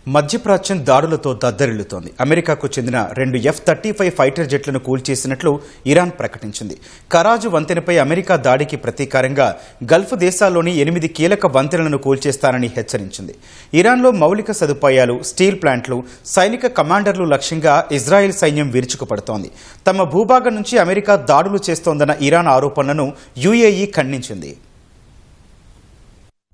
మధ్యప్రాచ్యం దాడులతో దద్దరిల్లుతోంది. అమెరికాకు చెందిన 2 F-35 ఫైటర్ జెట్లను కూల్చేసినట్లు ఇరాన్ ప్రకటించింది. కరాజు వంతెనపై అమెరికా దాడికి ప్రతీకారంగా గల్ఫ్ దేశాల్లోని 8 కీలక వంతెనలను కూల్చేస్తానని హెచ్చరించింది. ఇరాన్లో మౌలిక సదుపాయాలు, స్టీల్ ప్లాంట్లు, సైనిక కమాండర్లు లక్ష్యంగా ఇజ్రాయెల్ సైన్యం విరుచుకుపడుతోంది. తమ భూభాగం నుంచి అమెరికా దాడులు చేస్తోందన్న ఇరాన్ ఆరోపణలను యుఏఈ ఖండించింది.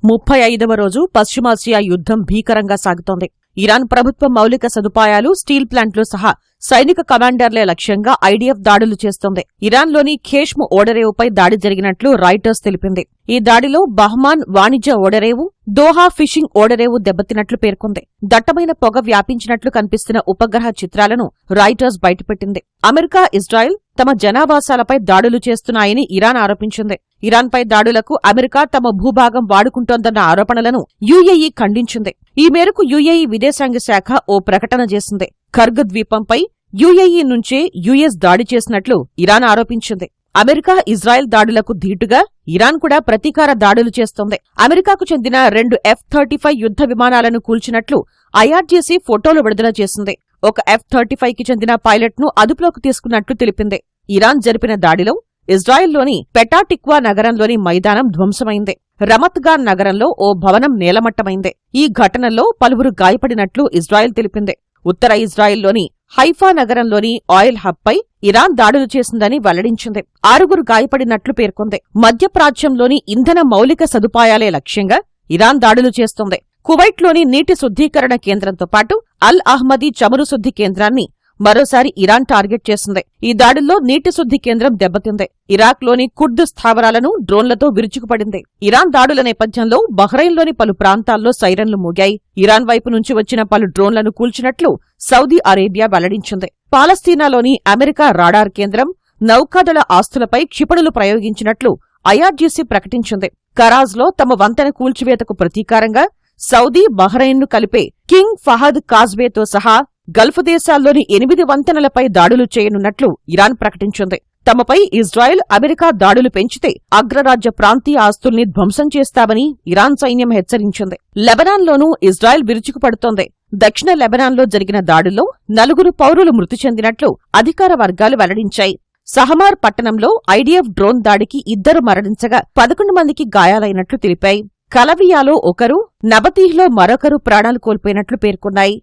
35వ రోజు పశ్చిమాసియా యుద్ధం భీకరంగా సాగుతోంది. ఇరాన్ ప్రభుత్వ మౌలిక సదుపాయాలు, స్టీల్ ప్లాంట్లు సహా సైనిక కమాండర్లే లక్ష్యంగా ఐడీఎఫ్ దాడులు చేస్తోంది. ఇరాన్లోని ఖేష్మ్ ఓడరేవుపై దాడి జరిగినట్లు రాయిటర్స్ తెలిపింది. ఈ దాడిలో బహ్మాన్ వాణిజ్య ఓడరేవు, దోహా ఫిషింగ్ ఓడరేవు దెబ్బతిన్నట్లు పేర్కొంది. దట్టమైన పొగ వ్యాపించినట్లు కనిపిస్తున్న ఉపగ్రహ చిత్రాలను రాయిటర్స్ బయటపెట్టింది. అమెరికా, ఇజ్రాయెల్ తమ జనావాసాలపై దాడులు చేస్తున్నాయని ఇరాన్ ఆరోపించింది. ఇరాన్పై దాడులకు అమెరికా తమ భూభాగం వాడుకుంటోందన్న ఆరోపణలను యుఏఈ ఖండించింది. ఈ మేరకు యుఏఈ విదేశాంగ శాఖ ఓ ప్రకటన చేసింది. ఖర్గ్ ద్వీపంపై యుఏఈ నుంచే యుఎస్ దాడి చేసినట్లు ఇరాన్ ఆరోపించింది. అమెరికా, ఇజ్రాయెల్ దాడులకు ధీటుగా ఇరాన్ కూడా ప్రతీకార దాడులు చేస్తోంది. అమెరికాకు చెందిన 2 F-35 యుద్ధ విమానాలను కూల్చినట్లు ఐఆర్జీసీ ఫోటోలు విడుదల చేసింది. ఒక F-35కి చెందిన పైలట్ను అదుపులోకి తీసుకున్నట్లు తెలిపింది. ఇరాన్ జరిపిన దాడిలో ఇజ్రాయెల్లోని పెటాటిక్వా నగరంలోని మైదానం ధ్వంసమైంది. రమత్గాన్ నగరంలో ఓ భవనం నేలమట్టమైంది. ఈ ఘటనలో పలువురు గాయపడినట్లు ఇజ్రాయెల్ తెలిపింది. ఉత్తర ఇజ్రాయెల్లోని హైఫా నగరంలోని ఆయిల్ హబ్పై ఇరాన్ దాడులు చేసిందని వెల్లడించింది. 6 గాయపడినట్లు పేర్కొంది. మధ్యప్రాచ్యంలోని ఇంధన మౌలిక సదుపాయాలే లక్ష్యంగా ఇరాన్ దాడులు చేస్తోంది. కువైట్లోని నీటి శుద్ధీకరణ కేంద్రంతో పాటు అల్ అహ్మదీ చమురు శుద్ధి కేంద్రాన్ని మరోసారి ఇరాన్ టార్గెట్ చేసింది. ఈ దాడుల్లో నీటి శుద్ధి కేంద్రం దెబ్బతింది. ఇరాక్లోని కుర్దు స్థావరాలను డ్రోన్లతో విరుచుకుపడింది. ఇరాన్ దాడుల నేపథ్యంలో బహ్రెయిన్లోని పలు ప్రాంతాల్లో సైరన్లు మోగాయి. ఇరాన్ వైపు నుంచి వచ్చిన పలు డ్రోన్లను కూల్చినట్లు సౌదీ అరేబియా వెల్లడించింది. పాలస్తీనాలోని అమెరికా రాడార్ కేంద్రం, నౌకాదళ ఆస్తులపై క్షిపణులు ప్రయోగించినట్లు ఐఆర్జీసీ ప్రకటించింది. కరాజ్లో తమ వంతెన కూల్చివేతకు ప్రతీకారంగా సౌదీ, బహ్రెయిన్ను కలిపే కింగ్ ఫహద్ కాజ్వేతో సహా గల్ఫ్ దేశాల్లోని 8 వంతెనలపై దాడులు చేయనున్నట్లు ఇరాన్ ప్రకటించింది. తమపై ఇజ్రాయెల్, అమెరికా దాడులు పెంచితే అగ్రరాజ్య ప్రాంతీయ ఆస్తుల్ని ధ్వంసం చేస్తామని ఇరాన్ సైన్యం హెచ్చరించింది. లెబనాన్లోనూ ఇజ్రాయెల్ విరుచుకుపడుతోంది. దక్షిణ లెబనాన్లో జరిగిన దాడుల్లో 4 పౌరులు మృతి చెందినట్లు అధికార వర్గాలు వెల్లడించాయి. సహమార్ పట్టణంలో ఐడీఎఫ్ డ్రోన్ దాడికి 2 మరణించగా 11 మందికి గాయాలైనట్లు తెలిపాయి. కలవియాలో ఒకరు, నబతీహ్లో మరొకరు ప్రాణాలు కోల్పోయినట్లు పేర్కొన్నాయి.